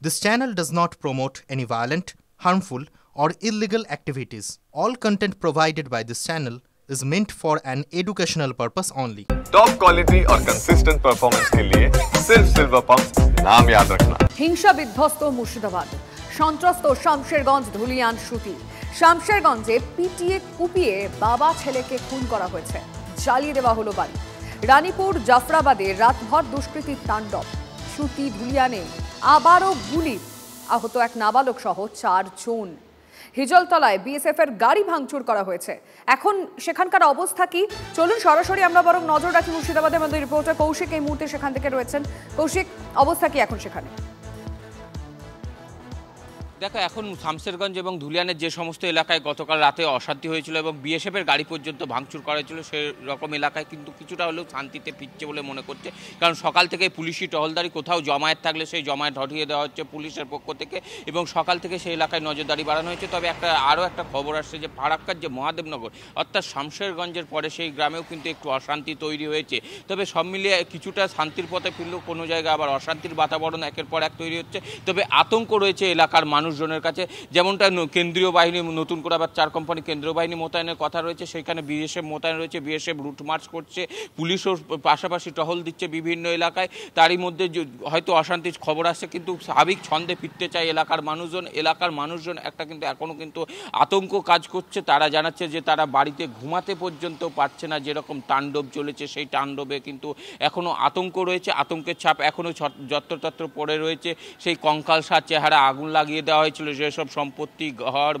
This channel does not promote any violent, harmful, or illegal activities. All content provided by this channel is meant for an educational purpose only. Top quality और consistent performance के लिए सिर्फ silver pump नाम याद रखना। হিংসা বিধ্বস্ত মুর্শিদাবাদ, সন্ত্রস্ত শামশেরগঞ্জ ধুলিয়ান শ্রুতি। শামশেরগঞ্জে পিটিয়ে কুপিয়ে বাবা ছেলেকে খুন করা হয়েছে, জ্বালিয়ে দেওয়া হলো বাড়ি। রানীপুর জাফরাবাদে রাতভর দুষ্কৃতির তাণ্ডব। শ্রুতি ধুলিয়ানে আবারও গুলি, আহত এক নাবালক সহ 4 জন। হিজলতলায় বিএসএফ এর গাড়ি ভাঙচুর করা হয়েছে। এখন সেখানকার অবস্থা কি, চলুন সরাসরি আমরা বরং নজর রাখি মুর্শিদাবাদের মধ্যে। রিপোর্টার কৌশিক এই মুহূর্তে সেখান থেকে রয়েছেন। কৌশিক, অবস্থা কি এখন সেখানে? দেখো, এখন শামশেরগঞ্জ এবং ধুলিয়ানের যে সমস্ত এলাকায় গতকাল রাতে অশান্তি হয়েছিল এবং বিএসএফের গাড়ি পর্যন্ত ভাঙচুর করা হয়েছিল, সেই রকম এলাকায় কিন্তু কিছুটা হলেও শান্তিতে ফিরছে বলে মনে করছে। কারণ সকাল থেকে পুলিশি টহলদারি, কোথাও জমায়েত থাকলে সেই জমায়েত হটিয়ে দেওয়া হচ্ছে পুলিশের পক্ষ থেকে এবং সকাল থেকে সেই এলাকায় নজরদারি বাড়ানো হয়েছে। তবে আরও একটা খবর আসছে যে ফারাক্কার যে মহাদেবনগর অর্থাৎ শামশেরগঞ্জের পরে সেই গ্রামেও কিন্তু একটু অশান্তি তৈরি হয়েছে। তবে সব মিলিয়ে কিছুটা শান্তির পথে ফিরলেও কোনো জায়গায় আবার অশান্তির বাতাবরণ একের পর এক তৈরি হচ্ছে। তবে আতঙ্ক রয়েছে এলাকার মানুষজনের কাছে। যেমনটা কেন্দ্রীয় বাহিনী নতুন করে আবার 4 কোম্পানি কেন্দ্রীয় বাহিনী মোতায়েনের কথা রয়েছে, সেখানে বিএসএফ মোতায়েন রয়েছে। বিএসএফ রুট মার্চ করছে, পুলিশও পাশাপাশি টহল দিচ্ছে বিভিন্ন এলাকায়। তারই মধ্যে হয়তো অশান্তির খবর আসছে, কিন্তু স্বাভাবিক ছন্দে ফিরতে চায় এলাকার মানুষজন। একটা কিন্তু এখনও কিন্তু আতঙ্ক কাজ করছে। তারা জানাচ্ছে যে তারা বাড়িতে ঘুমাতে পর্যন্ত পারছে না, যেরকম তাণ্ডব চলেছে সেই তাণ্ডবে কিন্তু এখনও আতঙ্ক রয়েছে। আতঙ্কের ছাপ এখনও যত্রতত্র পড়ে রয়েছে। সেই কঙ্কালসার চেহারা আগুন লাগিয়ে দেওয়া হয়েছিল যেসব সম্পত্তি, ঘর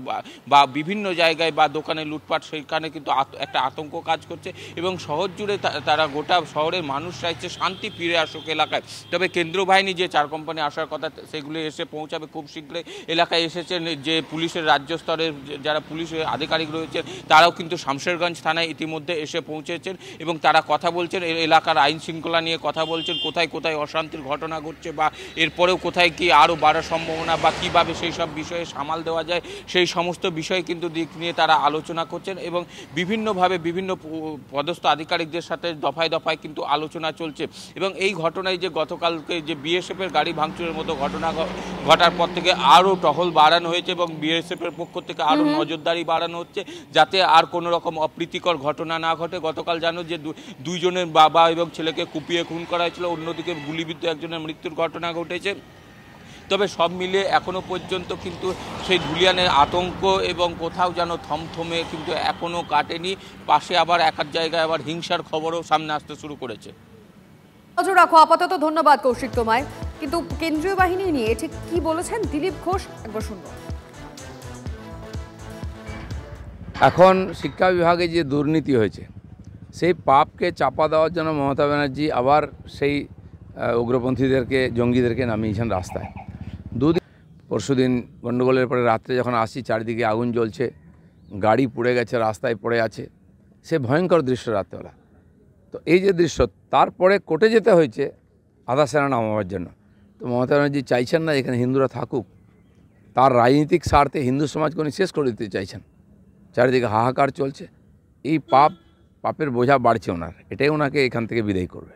বা বিভিন্ন জায়গায় বা দোকানে লুটপাট, সেইখানে কিন্তু একটা আতঙ্ক কাজ করছে এবং শহর জুড়ে তারা গোটা শহরের মানুষ চাইছে শান্তি ফিরে আসুক এলাকায়। তবে কেন্দ্রীয় বাহিনী যে 4 কোম্পানি আসার কথা, সেগুলো এসে পৌঁছাবে খুব শীঘ্রই। এলাকায় এসেছেন যে পুলিশের রাজ্য স্তরের যারা পুলিশের আধিকারিক রয়েছেন, তারাও কিন্তু শামশেরগঞ্জ থানায় ইতিমধ্যে এসে পৌঁছেছেন এবং তারা কথা বলছেন এলাকার আইন শৃঙ্খলা নিয়ে, কথা বলছেন কোথায় কোথায় অশান্তির ঘটনা ঘটছে বা এরপরেও কোথায় কি আরও বাড়ার সম্ভাবনা বা কীভাবে সেই সব বিষয়ে সামাল দেওয়া যায়, সেই সমস্ত বিষয় কিন্তু দিক নিয়ে তারা আলোচনা করছেন এবং বিভিন্নভাবে বিভিন্ন পদস্থ আধিকারিকদের সাথে দফায় দফায় কিন্তু আলোচনা চলছে। এবং এই ঘটনায় যে গতকালকে যে বিএসএফের গাড়ি ভাঙচুরের মতো ঘটনা ঘটার পর থেকে আরও টহল বাড়ানো হয়েছে এবং বিএসএফের পক্ষ থেকে আরও নজরদারি বাড়ানো হচ্ছে যাতে আর কোনো রকম অপ্রীতিকর ঘটনা না ঘটে। গতকাল জানো যে 2 জনের বাবা এবং ছেলেকে কুপিয়ে খুন করা হয়েছিল, অন্যদিকে গুলিবিদ্ধ একজনের মৃত্যুর ঘটনা ঘটেছে। তবে সব মিলিয়ে এখনও পর্যন্ত কিন্তু সেই ধুলিয়ানের আতঙ্ক এবং কোথাও যেন থমথমে কিন্তু এখনও কাটেনি। পাশে আবার এক জায়গায় আবার হিংসার খবরও সামনে আসতে শুরু করেছে। নজর রাখো আপাতত। ধন্যবাদ কৌশিক তোমায়। কিন্তু কেন্দ্রীয় বাহিনী নিয়ে ঠিক কি বলেছেন দিলীপ ঘোষ, একবার শুনব। এখন শিক্ষা বিভাগে যে দুর্নীতি হয়েছে, সেই পাপকে চাপা দেওয়ার জন্য মমতা ব্যানার্জি আবার সেই উগ্রপন্থীদেরকে, জঙ্গিদেরকে নামিয়েছেন রাস্তায়। পরশুদিন গণ্ডগোলের পরে রাত্রে যখন আসি, চারিদিকে আগুন জ্বলছে, গাড়ি পুড়ে গেছে, রাস্তায় পড়ে আছে, সে ভয়ঙ্কর দৃশ্য রাত্রেবেলা। তো এই যে দৃশ্য, তারপরে কোর্টে যেতে হয়েছে আধা সেনা নামাবার জন্য। তো মমতা ব্যানার্জি চাইছেন না এখানে হিন্দুরা থাকুক, তার রাজনৈতিক স্বার্থে হিন্দু সমাজকে উনি শেষ করে দিতে চাইছেন। চারিদিকে হাহাকার চলছে, এই পাপের বোঝা বাড়ছে ওনার, এটাই ওনাকে এখান থেকে বিদায় করবে।